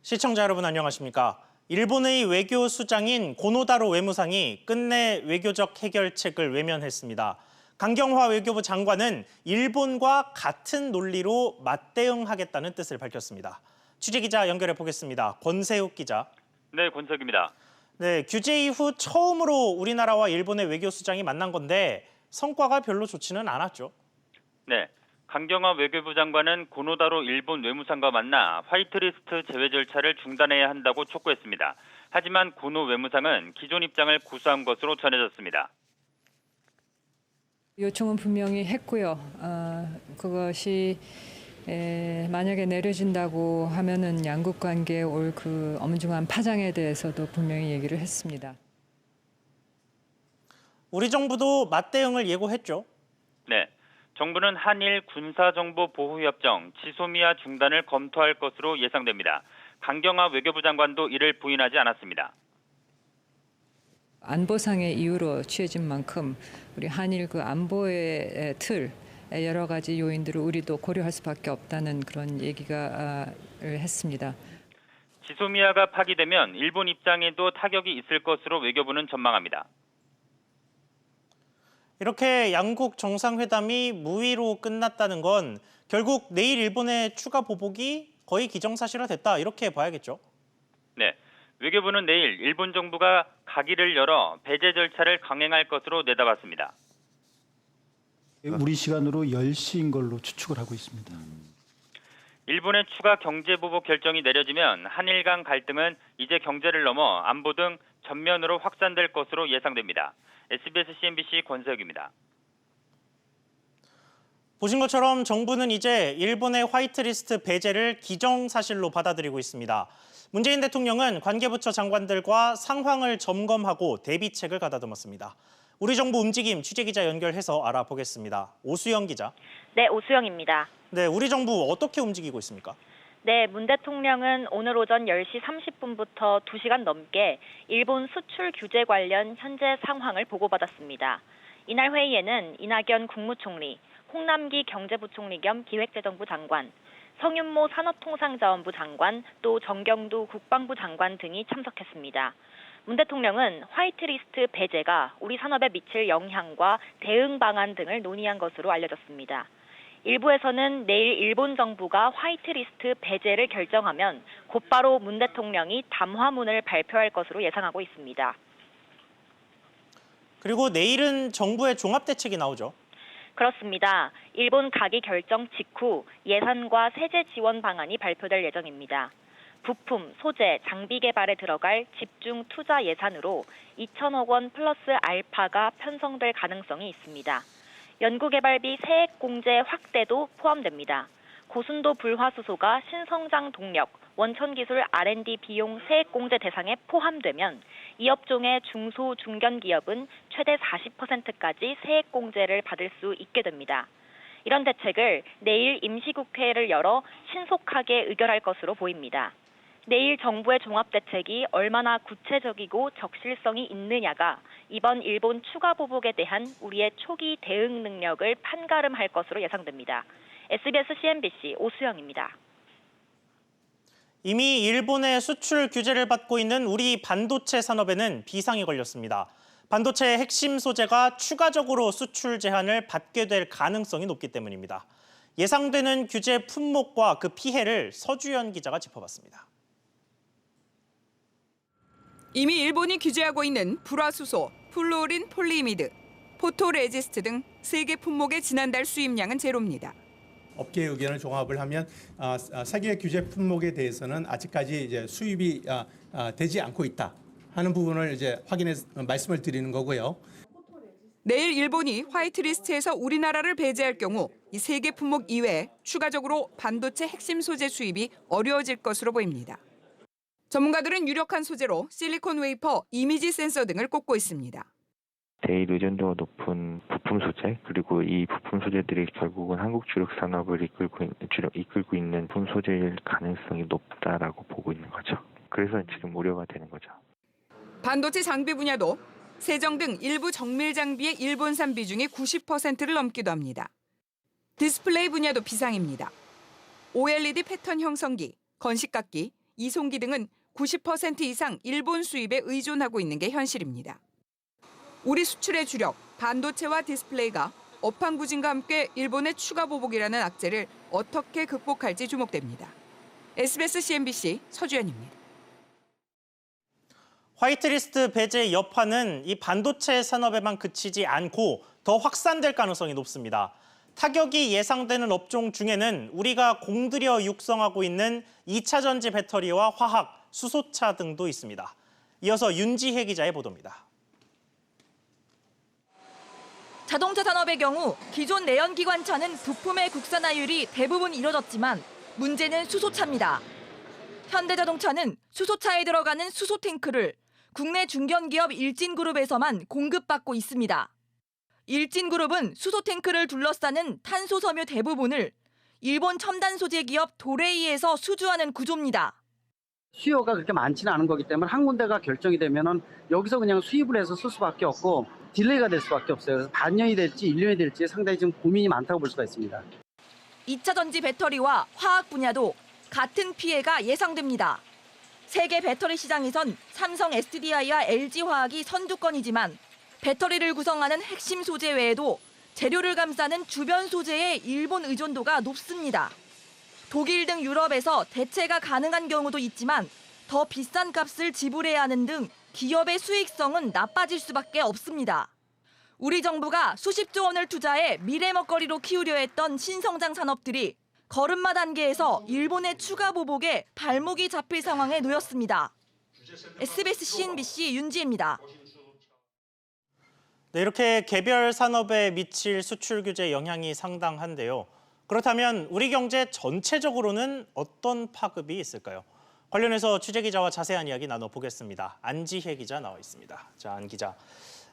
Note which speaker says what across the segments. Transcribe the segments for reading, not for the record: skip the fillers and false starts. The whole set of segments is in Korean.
Speaker 1: 시청자 여러분 안녕하십니까? 일본의 외교 수장인 고노다로 외무상이 끝내 외교적 해결책을 외면했습니다. 강경화 외교부 장관은 일본과 같은 논리로 맞대응하겠다는 뜻을 밝혔습니다. 취재기자 연결해 보겠습니다. 권세욱 기자.
Speaker 2: 네, 권석입니다.
Speaker 1: 네, 규제 이후 처음으로 우리나라와 일본의 외교 수장이 만난 건데 성과가 별로 좋지는 않았죠.
Speaker 2: 네, 강경화 외교부 장관은 고노다로 일본 외무상과 만나 화이트리스트 제외 절차를 중단해야 한다고 촉구했습니다. 하지만 고노 외무상은 기존 입장을 고수한 것으로 전해졌습니다.
Speaker 3: 요청은 분명히 했고요. 그것이 만약에 내려진다고 하면은 양국 관계에 올 그 엄중한 파장에 대해서도 분명히 얘기를 했습니다.
Speaker 1: 우리 정부도 맞대응을 예고했죠.
Speaker 2: 네, 정부는 한일 군사정보보호협정 지소미아 중단을 검토할 것으로 예상됩니다. 강경화 외교부 장관도 이를 부인하지 않았습니다.
Speaker 3: 안보상의 이유로 취해진 만큼 우리 한일 그 안보의 틀 여러 가지 요인들을 우리도 고려할 수밖에 없다는 그런 얘기가 했습니다.
Speaker 2: 지소미아가 파기되면 일본 입장에도 타격이 있을 것으로 외교부는 전망합니다.
Speaker 1: 이렇게 양국 정상회담이 무의로 끝났다는 건 결국 내일 일본의 추가 보복이 거의 기정사실화됐다 이렇게 봐야겠죠.
Speaker 2: 네, 외교부는 내일 일본 정부가 가기를 열어 배제 절차를 강행할 것으로 내다봤습니다.
Speaker 4: 우리 시간으로 10시인 걸로 추측을 하고 있습니다.
Speaker 2: 일본의 추가 경제 보복 결정이 내려지면 한일 간 갈등은 이제 경제를 넘어 안보 등 전면으로 확산될 것으로 예상됩니다. SBS CNBC 권세욱입니다.
Speaker 1: 보신 것처럼 정부는 이제 일본의 화이트리스트 배제를 기정사실로 받아들이고 있습니다. 문재인 대통령은 관계부처 장관들과 상황을 점검하고 대비책을 가다듬었습니다. 우리 정부 움직임 취재기자 연결해서 알아보겠습니다. 오수영 기자.
Speaker 5: 네, 오수영입니다.
Speaker 1: 네, 우리 정부 어떻게 움직이고 있습니까?
Speaker 5: 네, 문 대통령은 오늘 오전 10시 30분부터 2시간 넘게 일본 수출 규제 관련 현재 상황을 보고받았습니다. 이날 회의에는 이낙연 국무총리, 홍남기 경제부총리 겸 기획재정부 장관, 성윤모 산업통상자원부 장관, 또 정경두 국방부 장관 등이 참석했습니다. 문 대통령은 화이트리스트 배제가 우리 산업에 미칠 영향과 대응 방안 등을 논의한 것으로 알려졌습니다. 일부에서는 내일 일본 정부가 화이트리스트 배제를 결정하면 곧바로 문 대통령이 담화문을 발표할 것으로 예상하고 있습니다.
Speaker 1: 그리고 내일은 정부의 종합대책이 나오죠.
Speaker 5: 그렇습니다. 일본 가기 결정 직후 예산과 세제 지원 방안이 발표될 예정입니다. 부품, 소재, 장비 개발에 들어갈 집중 투자 예산으로 2천억 원 플러스 알파가 편성될 가능성이 있습니다. 연구개발비 세액 공제 확대도 포함됩니다. 고순도 불화수소가 신성장 동력, 원천기술 R&D 비용 세액 공제 대상에 포함되면 이 업종의 중소, 중견기업은 최대 40%까지 세액 공제를 받을 수 있게 됩니다. 이런 대책을 내일 임시국회를 열어 신속하게 의결할 것으로 보입니다. 내일 정부의 종합대책이 얼마나 구체적이고 적실성이 있느냐가 이번 일본 추가 보복에 대한 우리의 초기 대응 능력을 판가름할 것으로 예상됩니다. SBS CNBC 오수영입니다.
Speaker 1: 이미 일본의 수출 규제를 받고 있는 우리 반도체 산업에는 비상이 걸렸습니다. 반도체의 핵심 소재가 추가적으로 수출 제한을 받게 될 가능성이 높기 때문입니다. 예상되는 규제 품목과 그 피해를 서주연 기자가 짚어봤습니다.
Speaker 6: 이미 일본이 규제하고 있는 불화수소, 플루오린 폴리이미드, 포토레지스트 등 3개 품목의 지난달 수입량은 제로입니다.
Speaker 7: 업계 의견을 종합을 하면 세계 규제 품목에 대해서는 아직까지 이제 수입이 되지 않고 있다 하는 부분을 이제 확인해서 말씀을 드리는 거고요.
Speaker 6: 내일 일본이 화이트리스트에서 우리나라를 배제할 경우 이 3개 품목 이외에 추가적으로 반도체 핵심 소재 수입이 어려워질 것으로 보입니다. 전문가들은 유력한 소재로 실리콘 웨이퍼, 이미지 센서 등을 꼽고 있습니다.
Speaker 8: 대일 의존도가 높은 부품 소재, 그리고 이 부품 소재들이 결국은 한국 주력 산업을 이끌고 있는 부품 소재일 가능성이 높다라고 보고 있는 거죠. 그래서 지금 우려가 되는 거죠.
Speaker 6: 반도체 장비 분야도 세정 등 일부 정밀 장비의 일본산 비중이 90%를 넘기도 합니다. 디스플레이 분야도 비상입니다. OLED 패턴 형성기, 건식각기, 이송기 등은 90% 이상 일본 수입에 의존하고 있는 게 현실입니다. 우리 수출의 주력 반도체와 디스플레이가 업황 부진과 함께 일본의 추가 보복이라는 악재를 어떻게 극복할지 주목됩니다. SBS CNBC 서주연입니다.
Speaker 1: 화이트리스트 배제 여파는 이 반도체 산업에만 그치지 않고 더 확산될 가능성이 높습니다. 타격이 예상되는 업종 중에는 우리가 공들여 육성하고 있는 2차 전지 배터리와 화학, 수소차 등도 있습니다. 이어서 윤지혜 기자의 보도입니다.
Speaker 9: 자동차 산업의 경우 기존 내연기관차는 부품의 국산화율이 대부분 이뤄졌지만 문제는 수소차입니다. 현대자동차는 수소차에 들어가는 수소 탱크를 국내 중견기업 일진그룹에서만 공급받고 있습니다. 일진그룹은 수소 탱크를 둘러싸는 탄소 섬유 대부분을 일본 첨단 소재 기업 도레이에서 수주하는 구조입니다.
Speaker 10: 수요가 그렇게 많지는 않은 거기 때문에 한 군데가 결정이 되면은 여기서 그냥 수입을 해서 쓸 수밖에 없고 딜레이가 될 수밖에 없어요. 그래서 반년이 될지 1년이 될지 상당히 지금 고민이 많다고 볼 수가 있습니다.
Speaker 9: 2차 전지 배터리와 화학 분야도 같은 피해가 예상됩니다. 세계 배터리 시장에선 삼성 SDI와 LG화학이 선두권이지만 배터리를 구성하는 핵심 소재 외에도 재료를 감싸는 주변 소재의 일본 의존도가 높습니다. 독일 등 유럽에서 대체가 가능한 경우도 있지만 더 비싼 값을 지불해야 하는 등 기업의 수익성은 나빠질 수밖에 없습니다. 우리 정부가 수십조 원을 투자해 미래 먹거리로 키우려 했던 신성장 산업들이 걸음마 단계에서 일본의 추가 보복에 발목이 잡힐 상황에 놓였습니다. SBS CNBC 윤지혜입니다.
Speaker 1: 네, 이렇게 개별 산업에 미칠 수출 규제 영향이 상당한데요. 그렇다면 우리 경제 전체적으로는 어떤 파급이 있을까요? 관련해서 취재기자와 자세한 이야기 나눠보겠습니다. 안지혜 기자 나와 있습니다. 자, 안 기자.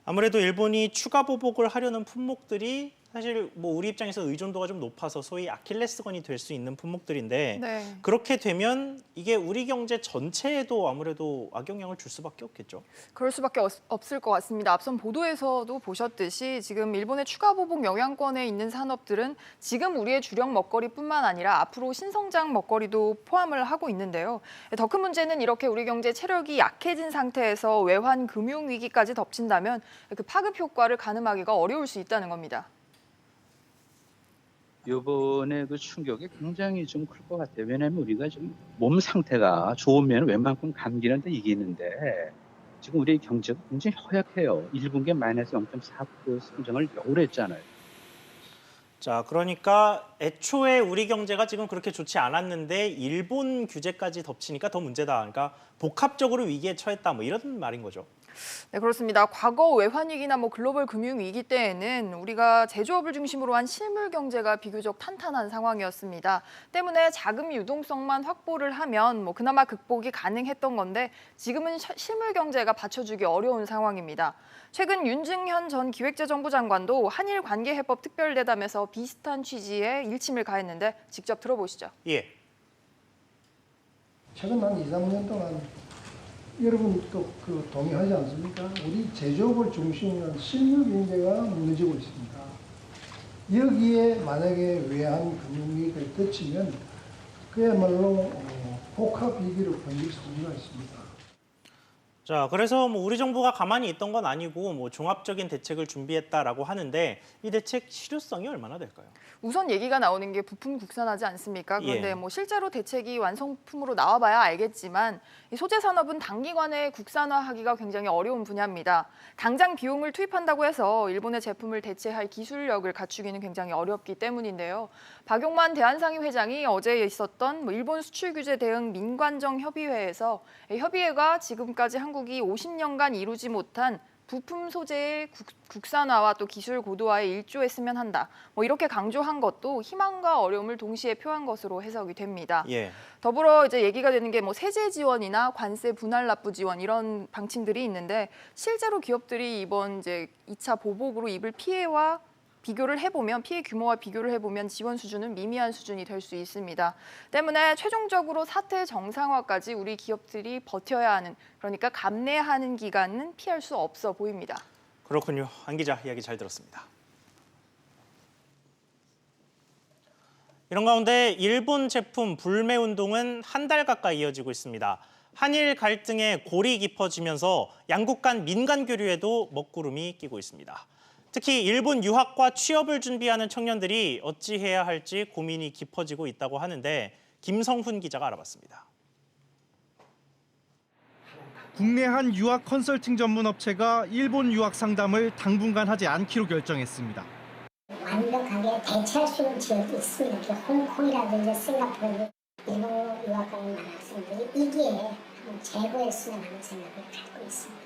Speaker 1: 아무래도 일본이 추가 보복을 하려는 품목들이 사실 뭐 우리 입장에서 의존도가 좀 높아서 소위 아킬레스건이 될 수 있는 품목들인데
Speaker 11: 네.
Speaker 1: 그렇게 되면 이게 우리 경제 전체에도 아무래도 악영향을 줄 수밖에 없겠죠.
Speaker 11: 그럴 수밖에 없을 것 같습니다. 앞선 보도에서도 보셨듯이 지금 일본의 추가 보복 영향권에 있는 산업들은 지금 우리의 주력 먹거리뿐만 아니라 앞으로 신성장 먹거리도 포함을 하고 있는데요. 더 큰 문제는 이렇게 우리 경제 체력이 약해진 상태에서 외환 금융 위기까지 덮친다면 그 파급 효과를 가늠하기가 어려울 수 있다는 겁니다.
Speaker 12: 이번에 그 충격이 굉장히 좀 클 것 같아요. 왜냐하면 우리가 좀 몸 상태가 좋으면 웬만큼 감기는 다 이기는데 지금 우리 경제가 굉장히 허약해요. 1분기에 마이너스 0.4% 성장을 겨우 했잖아요.
Speaker 1: 자, 그러니까 애초에 우리 경제가 지금 그렇게 좋지 않았는데 일본 규제까지 덮치니까 더 문제다. 그러니까 복합적으로 위기에 처했다. 뭐 이런 말인 거죠.
Speaker 11: 네, 그렇습니다. 과거 외환위기나 글로벌 금융위기 때에는 우리가 제조업을 중심으로 한 실물 경제가 비교적 탄탄한 상황이었습니다. 때문에 자금 유동성만 확보를 하면 그나마 극복이 가능했던 건데 지금은 실물 경제가 받쳐주기 어려운 상황입니다. 최근 윤증현 전 기획재정부 장관도 한일 관계해법 특별대담에서 비슷한 취지의 일침을 가했는데 직접 들어보시죠.
Speaker 1: 예.
Speaker 13: 최근 한 2, 3년 동안 여러분 또 동의하지 않습니까? 우리 제조업을 중심으로 한 실물 경제가 무너지고 있습니다. 여기에 만약에 외환 금융위기가 덮치면 그야말로 복합 위기로 번질 소지가 있습니다.
Speaker 1: 자, 그래서 우리 정부가 가만히 있던 건 아니고 종합적인 대책을 준비했다라고 하는데 이 대책 실효성이 얼마나 될까요?
Speaker 11: 우선 얘기가 나오는 게 부품 국산화지 않습니까? 그런데
Speaker 1: 예.
Speaker 11: 실제로 대책이 완성품으로 나와봐야 알겠지만 이 소재 산업은 단기간에 국산화하기가 굉장히 어려운 분야입니다. 당장 비용을 투입한다고 해서 일본의 제품을 대체할 기술력을 갖추기는 굉장히 어렵기 때문인데요. 박용만 대한상의 회장이 어제 있었던 일본 수출 규제 대응 민관정 협의회에서 협의회가 지금까지 한국이 50년간 이루지 못한 부품 소재의 국산화와 또 기술 고도화에 일조했으면 한다. 이렇게 강조한 것도 희망과 어려움을 동시에 표한 것으로 해석이 됩니다.
Speaker 1: 예.
Speaker 11: 더불어 이제 얘기가 되는 게 세제 지원이나 관세 분할 납부 지원 이런 방침들이 있는데 실제로 기업들이 이번 이제 2차 보복으로 입을 피해와 비교를 해보면 피해 규모와 비교를 해보면 지원 수준은 미미한 수준이 될 수 있습니다. 때문에 최종적으로 사태 정상화까지 우리 기업들이 버텨야 하는 그러니까 감내하는 기간은 피할 수 없어 보입니다.
Speaker 1: 그렇군요. 안 기자 이야기 잘 들었습니다. 이런 가운데 일본 제품 불매 운동은 한 달 가까이 이어지고 있습니다. 한일 갈등의 골이 깊어지면서 양국 간 민간 교류에도 먹구름이 끼고 있습니다. 특히 일본 유학과 취업을 준비하는 청년들이 어찌해야 할지 고민이 깊어지고 있다고 하는데 김성훈 기자가 알아봤습니다.
Speaker 14: 국내 한 유학 컨설팅 전문 업체가 일본 유학 상담을 당분간 하지 않기로 결정했습니다.
Speaker 15: 완벽하게 대체할 수 있는 지역이 있습니다. 홍콩이라든지 싱가포르, 일본 유학 가는 많은 학생들이 이 기회에 한번 재고했으면 하는 생각을 갖고 있습니다.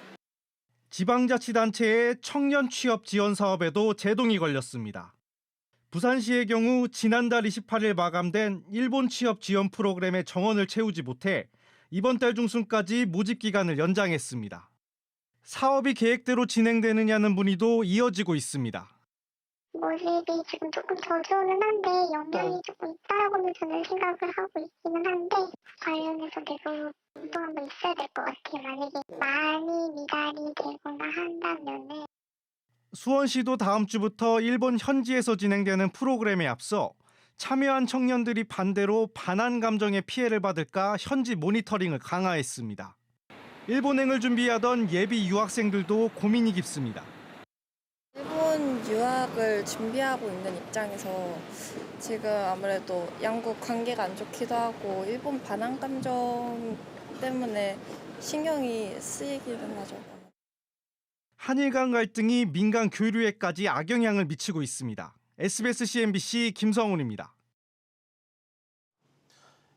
Speaker 14: 지방자치단체의 청년 취업 지원 사업에도 제동이 걸렸습니다. 부산시의 경우 지난달 28일 마감된 일본 취업 지원 프로그램의 정원을 채우지 못해 이번 달 중순까지 모집 기간을 연장했습니다. 사업이 계획대로 진행되느냐는 문의도 이어지고 있습니다.
Speaker 15: 모집이 지금 조금 저조는 한데 영향이 조금 있다라고는 저는 생각을 하고 있기는 한데 관련해서 계속 또 한번 있어야 될 것 같아요. 만약에 많이 미달이 되거나 한다면은.
Speaker 14: 수원시도 다음 주부터 일본 현지에서 진행되는 프로그램에 앞서 참여한 청년들이 반대로 반한 감정의 피해를 받을까 현지 모니터링을 강화했습니다. 일본행을 준비하던 예비 유학생들도 고민이 깊습니다.
Speaker 16: 일본 유학을 준비하고 있는 입장에서 지금 아무래도 양국 관계가 안 좋기도 하고 일본 반한 감정 때문에 신경이 쓰이기는 하죠.
Speaker 14: 한일 간 갈등이 민간 교류에까지 악영향을 미치고 있습니다. SBS CNBC 김성훈입니다.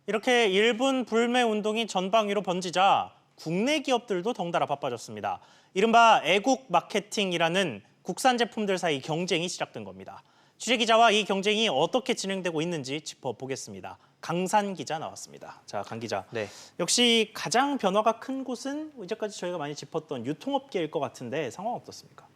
Speaker 1: 이렇게 일본 불매 운동이 전방위로 번지자 국내 기업들도 덩달아 바빠졌습니다. 이른바 애국 마케팅이라는 국산 제품들 사이 경쟁이 시작된 겁니다. 취재기자와 이 경쟁이 어떻게 진행되고 있는지 짚어보겠습니다. 강산 기자 나왔습니다. 자, 강 기자.
Speaker 17: 네.
Speaker 1: 역시 가장 변화가 큰 곳은 이제까지 저희가 많이 짚었던 유통업계일 것 같은데 상황 어떻습니까?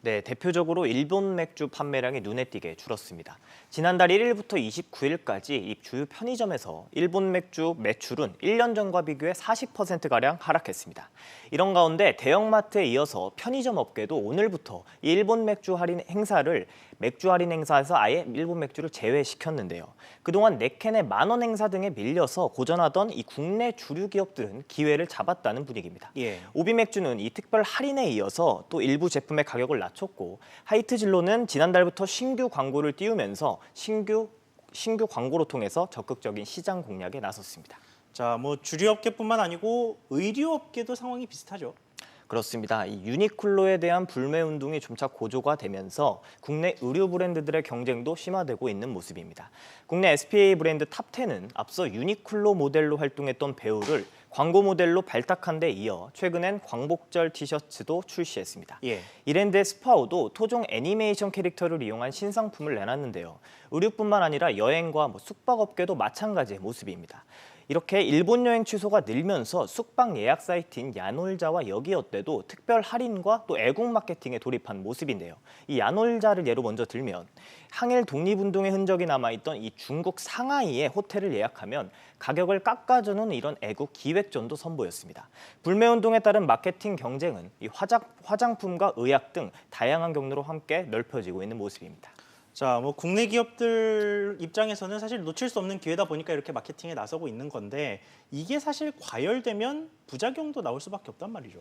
Speaker 17: 네, 대표적으로 일본 맥주 판매량이 눈에 띄게 줄었습니다. 지난달 1일부터 29일까지 이 주요 편의점에서 일본 맥주 매출은 1년 전과 비교해 40%가량 하락했습니다. 이런 가운데 대형마트에 이어서 편의점 업계도 오늘부터 이 일본 맥주 할인 행사에서 아예 일본 맥주를 제외시켰는데요. 그동안 4캔에 10,000원 행사 등에 밀려서 고전하던 이 국내 주류 기업들은 기회를 잡았다는 분위기입니다.
Speaker 1: 예.
Speaker 17: 오비맥주는 이 특별 할인에 이어서 또 일부 제품의 가격을 낮췄고 하이트진로는 지난달부터 신규 광고를 띄우면서 신규 광고로 통해서 적극적인 시장 공략에 나섰습니다.
Speaker 1: 자, 주류업계뿐만 아니고 의류업계도 상황이 비슷하죠.
Speaker 17: 그렇습니다. 이 유니클로에 대한 불매 운동이 점차 고조가 되면서 국내 의류 브랜드들의 경쟁도 심화되고 있는 모습입니다. 국내 SPA 브랜드 탑10은 앞서 유니클로 모델로 활동했던 배우를 광고 모델로 발탁한 데 이어 최근엔 광복절 티셔츠도 출시했습니다.
Speaker 1: 예.
Speaker 17: 이랜드의 스파오도 토종 애니메이션 캐릭터를 이용한 신상품을 내놨는데요. 의류뿐만 아니라 여행과 숙박업계도 마찬가지의 모습입니다. 이렇게 일본 여행 취소가 늘면서 숙박 예약 사이트인 야놀자와 여기어때도 특별 할인과 또 애국 마케팅에 돌입한 모습인데요. 이 야놀자를 예로 먼저 들면 항일 독립운동의 흔적이 남아있던 이 중국 상하이에 호텔을 예약하면 가격을 깎아주는 이런 애국 기획전도 선보였습니다. 불매운동에 따른 마케팅 경쟁은 이 화장품과 의약 등 다양한 경로로 함께 넓혀지고 있는 모습입니다.
Speaker 1: 자, 국내 기업들 입장에서는 사실 놓칠 수 없는 기회다 보니까 이렇게 마케팅에 나서고 있는 건데 이게 사실 과열되면 부작용도 나올 수밖에 없단 말이죠.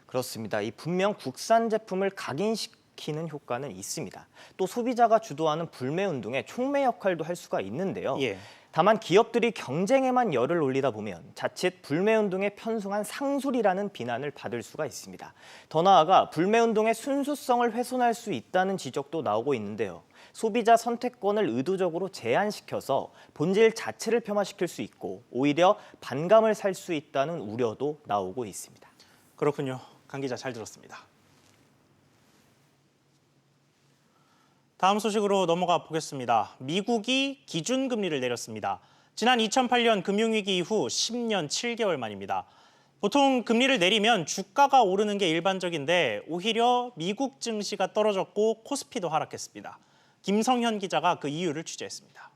Speaker 17: 그렇습니다. 이 분명 국산 제품을 각인시키는 효과는 있습니다. 또 소비자가 주도하는 불매 운동에 촉매 역할도 할 수가 있는데요.
Speaker 1: 예.
Speaker 17: 다만 기업들이 경쟁에만 열을 올리다 보면 자칫 불매운동에 편승한 상술이라는 비난을 받을 수가 있습니다. 더 나아가 불매운동의 순수성을 훼손할 수 있다는 지적도 나오고 있는데요. 소비자 선택권을 의도적으로 제한시켜서 본질 자체를 폄하시킬 수 있고 오히려 반감을 살 수 있다는 우려도 나오고 있습니다.
Speaker 1: 그렇군요. 강 기자 잘 들었습니다. 다음 소식으로 넘어가 보겠습니다. 미국이 기준금리를 내렸습니다. 지난 2008년 금융위기 이후 10년 7개월 만입니다. 보통 금리를 내리면 주가가 오르는 게 일반적인데 오히려 미국 증시가 떨어졌고 코스피도 하락했습니다. 김성현 기자가 그 이유를 취재했습니다.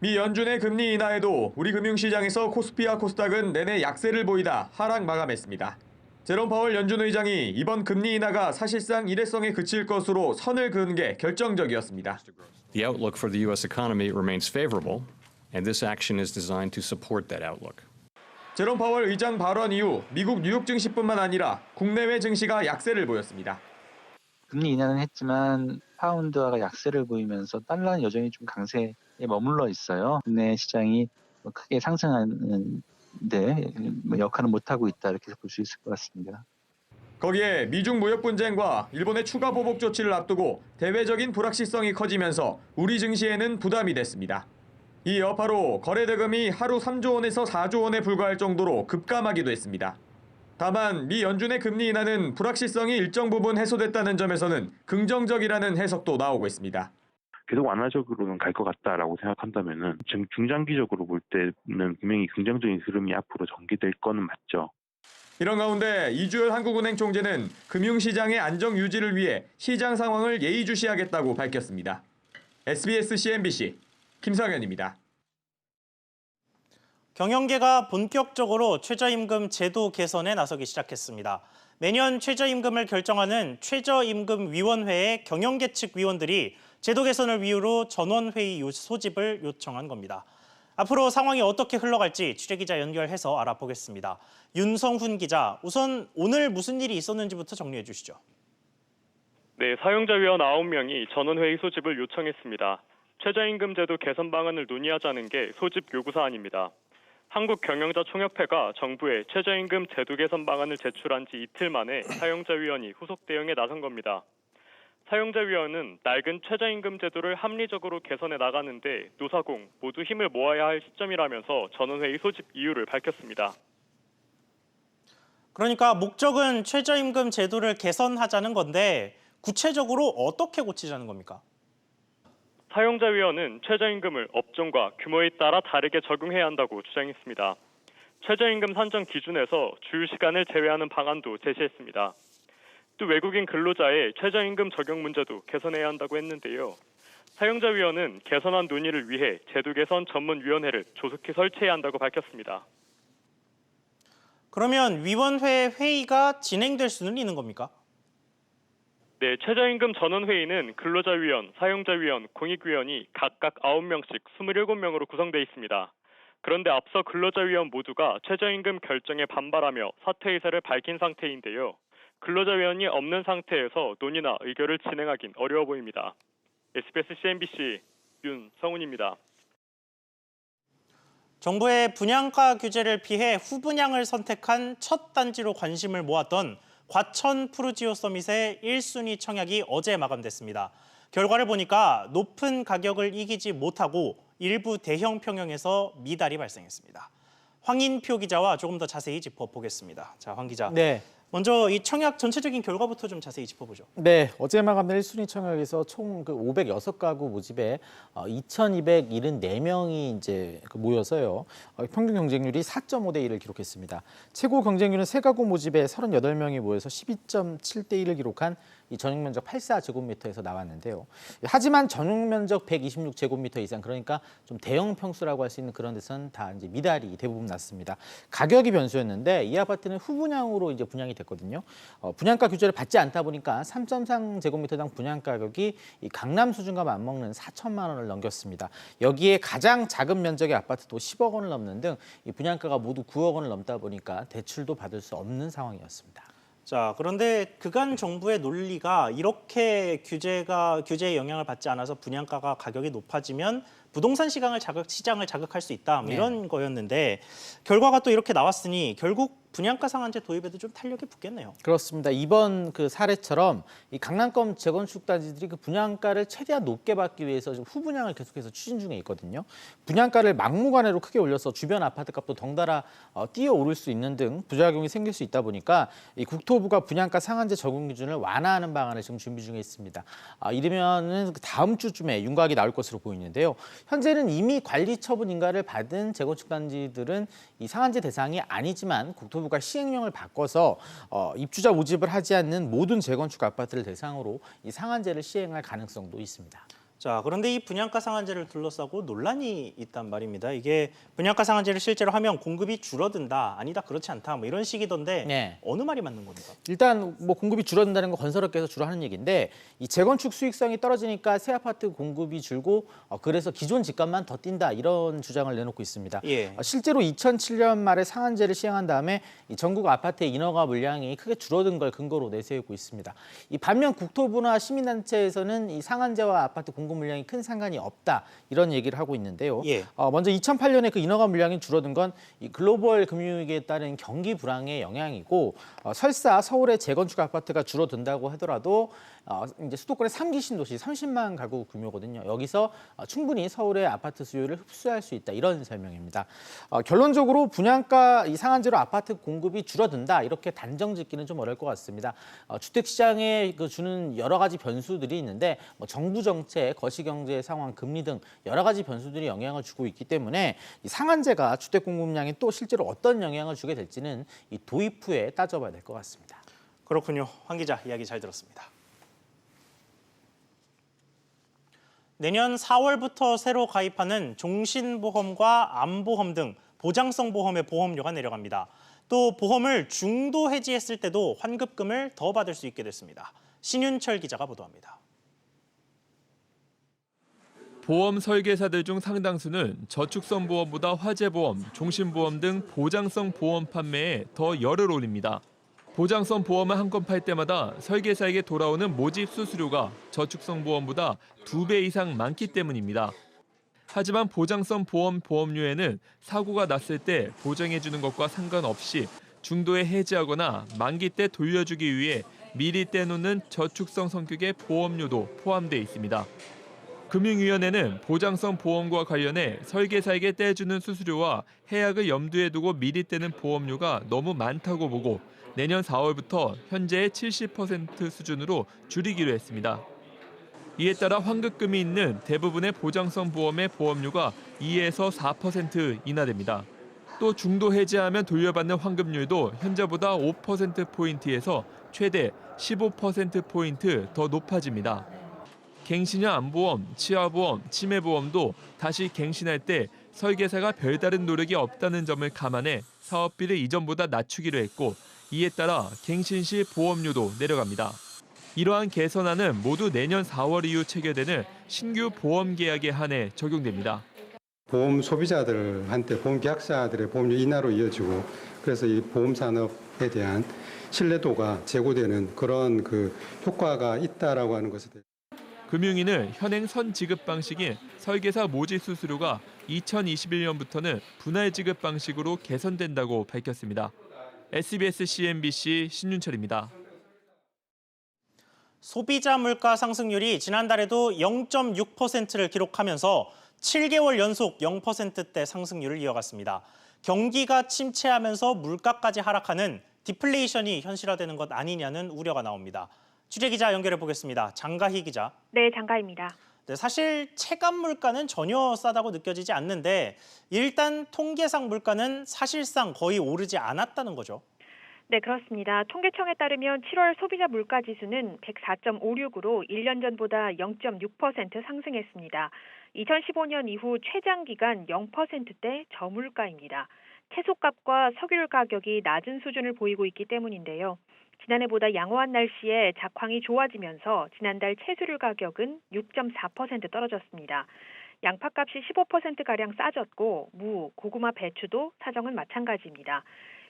Speaker 18: 미 연준의 금리 인하에도 우리 금융시장에서 코스피와 코스닥은 내내 약세를 보이다 하락 마감했습니다. 제롬 파월 연준 의장이 이번 금리 인하가 사실상 일회성에 그칠 것으로 선을 그은 게 결정적이었습니다.
Speaker 19: The outlook for the U.S. economy remains favorable, and this action is designed to support that outlook.
Speaker 18: 제롬 파월 의장 발언 이후 미국 뉴욕 증시뿐만 아니라 국내외 증시가 약세를 보였습니다.
Speaker 12: 금리 인하는 했지만 파운드화가 약세를 보이면서 달러는 여전히 좀 강세에 머물러 있어요. 국내 시장이 크게 상승하는데 역할을 못하고 있다 이렇게 볼 수 있을 것 같습니다.
Speaker 18: 거기에 미중 무역 분쟁과 일본의 추가 보복 조치를 앞두고 대외적인 불확실성이 커지면서 우리 증시에는 부담이 됐습니다. 이 여파로 거래 대금이 하루 3조 원에서 4조 원에 불과할 정도로 급감하기도 했습니다. 다만 미 연준의 금리 인하는 불확실성이 일정 부분 해소됐다는 점에서는 긍정적이라는 해석도 나오고 있습니다.
Speaker 8: 계속 완화적으로는 갈 것 같다라고 생각한다면은 중장기적으로 볼 때는 분명히 긍정적인 흐름이 앞으로 전개될 거는 맞죠.
Speaker 18: 이런 가운데 이주열 한국은행 총재는 금융시장의 안정 유지를 위해 시장 상황을 예의주시하겠다고 밝혔습니다. SBS CNBC 김성현입니다.
Speaker 1: 경영계가 본격적으로 최저임금 제도 개선에 나서기 시작했습니다. 매년 최저임금을 결정하는 최저임금위원회의 경영계 측 위원들이 제도 개선을 이유로 전원회의 소집을 요청한 겁니다. 앞으로 상황이 어떻게 흘러갈지 취재기자 연결해서 알아보겠습니다. 윤성훈 기자, 우선 오늘 무슨 일이 있었는지부터 정리해 주시죠.
Speaker 20: 네, 사용자위원 9명이 전원회의 소집을 요청했습니다. 최저임금 제도 개선 방안을 논의하자는 게 소집 요구사안입니다. 한국경영자총협회가 정부에 최저임금 제도 개선 방안을 제출한 지 이틀 만에 사용자위원이 후속 대응에 나선 겁니다. 사용자위원은 낡은 최저임금 제도를 합리적으로 개선해 나가는데 노사공 모두 힘을 모아야 할 시점이라면서 전원회의 소집 이유를 밝혔습니다.
Speaker 1: 그러니까 목적은 최저임금 제도를 개선하자는 건데 구체적으로 어떻게 고치자는 겁니까?
Speaker 20: 사용자위원은 최저임금을 업종과 규모에 따라 다르게 적용해야 한다고 주장했습니다. 최저임금 산정 기준에서 주휴시간을 제외하는 방안도 제시했습니다. 또 외국인 근로자의 최저임금 적용 문제도 개선해야 한다고 했는데요. 사용자위원은 개선안 논의를 위해 제도 개선 전문위원회를 조속히 설치해야 한다고 밝혔습니다.
Speaker 1: 그러면 위원회 회의가 진행될 수는 있는 겁니까?
Speaker 20: 네, 최저임금 전원회의는 근로자위원, 사용자위원, 공익위원이 각각 9명씩 27명으로 구성돼 있습니다. 그런데 앞서 근로자위원 모두가 최저임금 결정에 반발하며 사퇴 의사를 밝힌 상태인데요. 근로자위원이 없는 상태에서 논의나 의결을 진행하긴 어려워 보입니다. SBS CNBC 윤성훈입니다.
Speaker 1: 정부의 분양가 규제를 피해 후분양을 선택한 첫 단지로 관심을 모았던 과천 푸르지오 서밋의 1순위 청약이 어제 마감됐습니다. 결과를 보니까 높은 가격을 이기지 못하고 일부 대형 평형에서 미달이 발생했습니다. 황인표 기자와 조금 더 자세히 짚어보겠습니다. 자, 황 기자.
Speaker 21: 네.
Speaker 1: 먼저 이 청약 전체적인 결과부터 좀 자세히 짚어보죠.
Speaker 21: 네, 어제 마감된 1순위 청약에서 총 506가구 모집에 2,274명이 이제 모여서요. 평균 경쟁률이 4.5대 1을 기록했습니다. 최고 경쟁률은 3가구 모집에 38명이 모여서 12.7대 1을 기록한 이 전용 면적 84제곱미터에서 나왔는데요. 하지만 전용 면적 126제곱미터 이상, 그러니까 좀 대형 평수라고 할 수 있는 그런 데서는 다 이제 미달이 대부분 났습니다. 가격이 변수였는데 이 아파트는 후분양으로 이제 분양이 됐거든요. 분양가 규제를 받지 않다 보니까 3.3제곱미터당 분양 가격이 이 강남 수준과 맞먹는 4천만 원을 넘겼습니다. 여기에 가장 작은 면적의 아파트도 10억 원을 넘는 등 이 분양가가 모두 9억 원을 넘다 보니까 대출도 받을 수 없는 상황이었습니다.
Speaker 1: 자, 그런데 그간 정부의 논리가 이렇게 규제에 영향을 받지 않아서 분양가가 가격이 높아지면 부동산 시장을 자극할 수 있다, 뭐 이런 거였는데 결과가 또 이렇게 나왔으니 결국 분양가 상한제 도입에도 좀 탄력이 붙겠네요.
Speaker 21: 그렇습니다. 이번 그 사례처럼 이 강남권 재건축 단지들이 그 분양가를 최대한 높게 받기 위해서 지금 후분양을 계속해서 추진 중에 있거든요. 분양가를 막무가내로 크게 올려서 주변 아파트값도 덩달아 뛰어오를 수 있는 등 부작용이 생길 수 있다 보니까 이 국토부가 분양가 상한제 적용 기준을 완화하는 방안을 지금 준비 중에 있습니다. 이르면은 다음 주쯤에 윤곽이 나올 것으로 보이는데요. 현재는 이미 관리 처분 인가를 받은 재건축 단지들은 이 상한제 대상이 아니지만 국토부가 시행령을 바꿔서 입주자 모집을 하지 않는 모든 재건축 아파트를 대상으로 이 상한제를 시행할 가능성도 있습니다.
Speaker 1: 자, 그런데 이 분양가 상한제를 둘러싸고 논란이 있단 말입니다. 이게 분양가 상한제를 실제로 하면 공급이 줄어든다, 아니다, 그렇지 않다, 뭐 이런 식이던데
Speaker 21: 네.
Speaker 1: 어느 말이 맞는 겁니까?
Speaker 21: 일단 뭐 공급이 줄어든다는 건 건설업계에서 주로 하는 얘기인데 이 재건축 수익성이 떨어지니까 새 아파트 공급이 줄고 그래서 기존 집값만 더 뛴다 이런 주장을 내놓고 있습니다.
Speaker 1: 예.
Speaker 21: 실제로 2007년 말에 상한제를 시행한 다음에 이 전국 아파트의 인허가 물량이 크게 줄어든 걸 근거로 내세우고 있습니다. 이 반면 국토부나 시민단체에서는 이 상한제와 아파트 공급 물량이 큰 상관이 없다 이런 얘기를 하고 있는데요.
Speaker 1: 예.
Speaker 21: 먼저 2008년에 그 인허가 물량이 줄어든 건 이 글로벌 금융위기에 따른 경기 불황의 영향이고 설사 서울의 재건축 아파트가 줄어든다고 하더라도 이제 수도권의 3기 신도시 30만 가구 규모거든요. 여기서 충분히 서울의 아파트 수요를 흡수할 수 있다 이런 설명입니다. 결론적으로 분양가 이 상한제로 아파트 공급이 줄어든다 이렇게 단정 짓기는 좀 어려울 것 같습니다. 주택 시장에 주는 여러 가지 변수들이 있는데 뭐 정부 정책, 거시경제 상황, 금리 등 여러 가지 변수들이 영향을 주고 있기 때문에 이 상한제가 주택 공급량에 또 실제로 어떤 영향을 주게 될지는 이 도입 후에 따져봐야 될 것 같습니다.
Speaker 1: 그렇군요. 황 기자 이야기 잘 들었습니다. 내년 4월부터 새로 가입하는 종신보험과 암보험 등 보장성 보험의 보험료가 내려갑니다. 또 보험을 중도 해지했을 때도 환급금을 더 받을 수 있게 됐습니다. 신윤철 기자가 보도합니다.
Speaker 3: 보험 설계사들 중 상당수는 저축성 보험보다 화재보험, 종신보험 등 보장성 보험 판매에 더 열을 올립니다. 보장성 보험을 한 건 팔 때마다 설계사에게 돌아오는 모집 수수료가 저축성 보험보다 2배 이상 많기 때문입니다. 하지만 보장성 보험 보험료에는 사고가 났을 때 보장해주는 것과 상관없이 중도에 해지하거나 만기 때 돌려주기 위해 미리 떼놓는 저축성 성격의 보험료도 포함되어 있습니다. 금융위원회는 보장성 보험과 관련해 설계사에게 떼주는 수수료와 해약을 염두에 두고 미리 떼는 보험료가 너무 많다고 보고 내년 4월부터 현재의 70% 수준으로 줄이기로 했습니다. 이에 따라 환급금이 있는 대부분의 보장성 보험의 보험료가 2에서 4% 인하됩니다. 또 중도 해지하면 돌려받는 환급률도 현재보다 5%포인트에서 최대 15%포인트 더 높아집니다. 갱신형 암보험, 치아보험, 치매보험도 다시 갱신할 때 설계사가 별다른 노력이 없다는 점을 감안해 사업비를 이전보다 낮추기로 했고 이에 따라 갱신 시 보험료도 내려갑니다. 이러한 개선안은 모두 내년 4월 이후 체결되는 신규 보험 계약에 한해 적용됩니다.
Speaker 22: 보험 소비자들한테 보험 계약자들의 보험료 인하로 이어지고 그래서 이 보험 산업에 대한 신뢰도가 제고되는 그런 효과가 있다라고 하는 것에 대해
Speaker 3: 금융위는 현행 선 지급 방식인 설계사 모집 수수료가 2021년부터는 분할 지급 방식으로 개선된다고 밝혔습니다. SBS CNBC 신윤철입니다.
Speaker 1: 소비자 물가 상승률이 지난달에도 0.6%를 기록하면서 7개월 연속 0%대 상승률을 이어갔습니다. 경기가 침체하면서 물가까지 하락하는 디플레이션이 현실화되는 것 아니냐는 우려가 나옵니다. 취재기자 연결해 보겠습니다. 장가희 기자.
Speaker 23: 네, 장가희입니다.
Speaker 1: 네, 사실 체감 물가는 전혀 싸다고 느껴지지 않는데 일단 통계상 물가는 사실상 거의 오르지 않았다는 거죠.
Speaker 23: 네, 그렇습니다. 통계청에 따르면 7월 소비자 물가 지수는 104.56으로 1년 전보다 0.6% 상승했습니다. 2015년 이후 최장 기간 0%대 저물가입니다. 채소값과 석유류 가격이 낮은 수준을 보이고 있기 때문인데요. 지난해보다 양호한 날씨에 작황이 좋아지면서 지난달 채소류 가격은 6.4% 떨어졌습니다. 양파값이 15%가량 싸졌고 무, 고구마, 배추도 사정은 마찬가지입니다.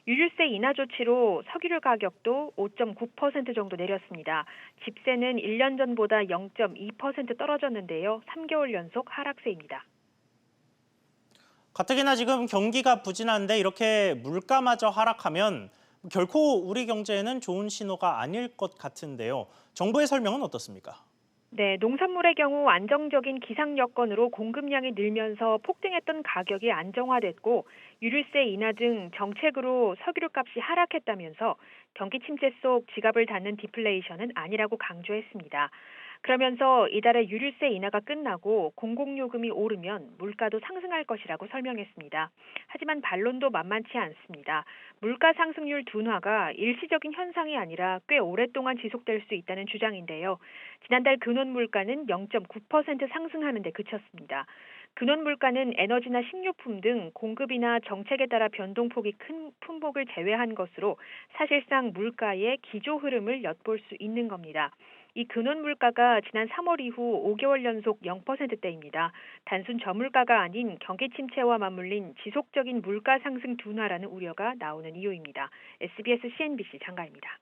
Speaker 23: 유류세 인하 조치로 석유류 가격도 5.9% 정도 내렸습니다. 집세는 1년 전보다 0.2% 떨어졌는데요. 3개월 연속 하락세입니다.
Speaker 1: 가뜩이나 지금 경기가 부진한데 이렇게 물가마저 하락하면 결코 우리 경제에는 좋은 신호가 아닐 것 같은데요. 정부의 설명은 어떻습니까?
Speaker 23: 네, 농산물의 경우 안정적인 기상 여건으로 공급량이 늘면서 폭등했던 가격이 안정화됐고 유류세 인하 등 정책으로 석유값이 하락했다면서 경기 침체 속 지갑을 닫는 디플레이션은 아니라고 강조했습니다. 그러면서 이달에 유류세 인하가 끝나고 공공요금이 오르면 물가도 상승할 것이라고 설명했습니다. 하지만 반론도 만만치 않습니다. 물가 상승률 둔화가 일시적인 현상이 아니라 꽤 오랫동안 지속될 수 있다는 주장인데요. 지난달 근원 물가는 0.9% 상승하는 데 그쳤습니다. 근원 물가는 에너지나 식료품 등 공급이나 정책에 따라 변동폭이 큰 품목을 제외한 것으로 사실상 물가의 기조 흐름을 엿볼 수 있는 겁니다. 이 근원 물가가 지난 3월 이후 5개월 연속 0%대입니다. 단순 저물가가 아닌 경기 침체와 맞물린 지속적인 물가 상승 둔화라는 우려가 나오는 이유입니다. SBS CNBC 장가입니다.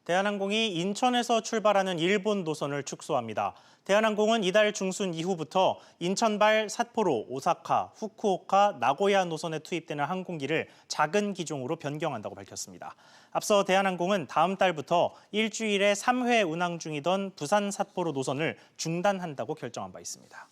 Speaker 1: 대한항공이 인천에서 출발하는 일본 노선을 축소합니다. 대한항공은 이달 중순 이후부터 인천발 삿포로, 오사카, 후쿠오카, 나고야 노선에 투입되는 항공기를 작은 기종으로 변경한다고 밝혔습니다. 앞서 대한항공은 다음 달부터 일주일에 3회 운항 중이던 부산 삿포로 노선을 중단한다고 결정한 바 있습니다.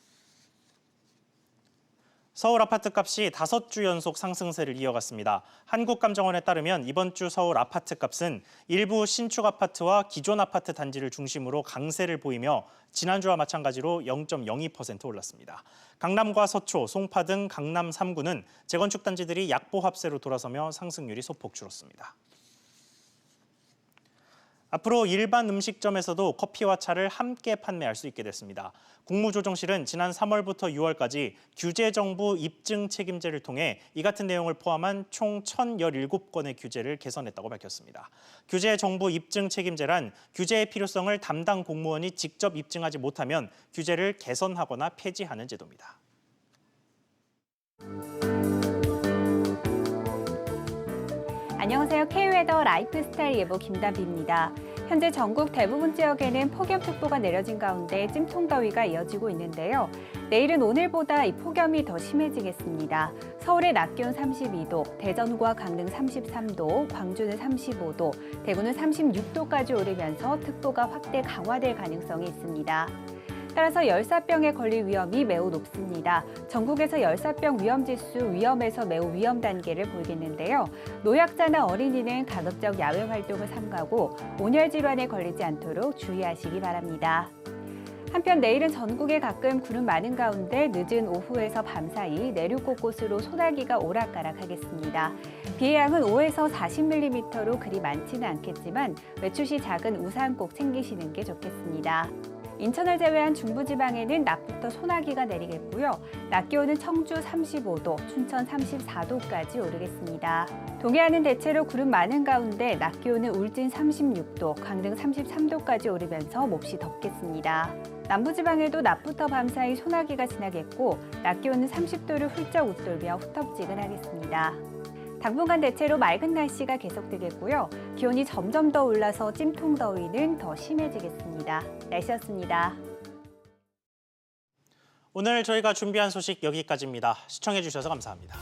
Speaker 1: 서울 아파트값이 5주 연속 상승세를 이어갔습니다. 한국감정원에 따르면 이번 주 서울 아파트값은 일부 신축 아파트와 기존 아파트 단지를 중심으로 강세를 보이며 지난주와 마찬가지로 0.02% 올랐습니다. 강남과 서초, 송파 등 강남 3구는 재건축 단지들이 약보합세로 돌아서며 상승률이 소폭 줄었습니다. 앞으로 일반 음식점에서도 커피와 차를 함께 판매할 수 있게 됐습니다. 국무조정실은 지난 3월부터 6월까지 규제정부 입증 책임제를 통해 이 같은 내용을 포함한 총 1,017건의 규제를 개선했다고 밝혔습니다. 규제정부 입증 책임제란 규제의 필요성을 담당 공무원이 직접 입증하지 못하면 규제를 개선하거나 폐지하는 제도입니다.
Speaker 2: 안녕하세요. K웨더 라이프스타일 예보 김다비입니다. 현재 전국 대부분 지역에는 폭염특보가 내려진 가운데 찜통더위가 이어지고 있는데요. 내일은 오늘보다 이 폭염이 더 심해지겠습니다. 서울의 낮 기온 32도, 대전과 강릉 33도, 광주는 35도, 대구는 36도까지 오르면서 특보가 확대 강화될 가능성이 있습니다. 따라서 열사병에 걸릴 위험이 매우 높습니다. 전국에서 열사병 위험지수 위험에서 매우 위험 단계를 보이겠는데요. 노약자나 어린이는 가급적 야외 활동을 삼가고 온열 질환에 걸리지 않도록 주의하시기 바랍니다. 한편 내일은 전국에 가끔 구름 많은 가운데 늦은 오후에서 밤사이 내륙 곳곳으로 소나기가 오락가락하겠습니다. 비의 양은 5에서 40mm로 그리 많지는 않겠지만 외출 시 작은 우산 꼭 챙기시는 게 좋겠습니다. 인천을 제외한 중부지방에는 낮부터 소나기가 내리겠고요. 낮 기온은 청주 35도, 춘천 34도까지 오르겠습니다. 동해안은 대체로 구름 많은 가운데 낮 기온은 울진 36도, 강릉 33도까지 오르면서 몹시 덥겠습니다. 남부지방에도 낮부터 밤사이 소나기가 지나겠고 낮 기온은 30도를 훌쩍 웃돌며 후텁지근하겠습니다. 당분간 대체로 맑은 날씨가 계속되겠고요. 기온이 점점 더 올라서 찜통더위는 더 심해지겠습니다. 날씨였습니다.
Speaker 1: 오늘 저희가 준비한 소식 여기까지입니다. 시청해주셔서 감사합니다.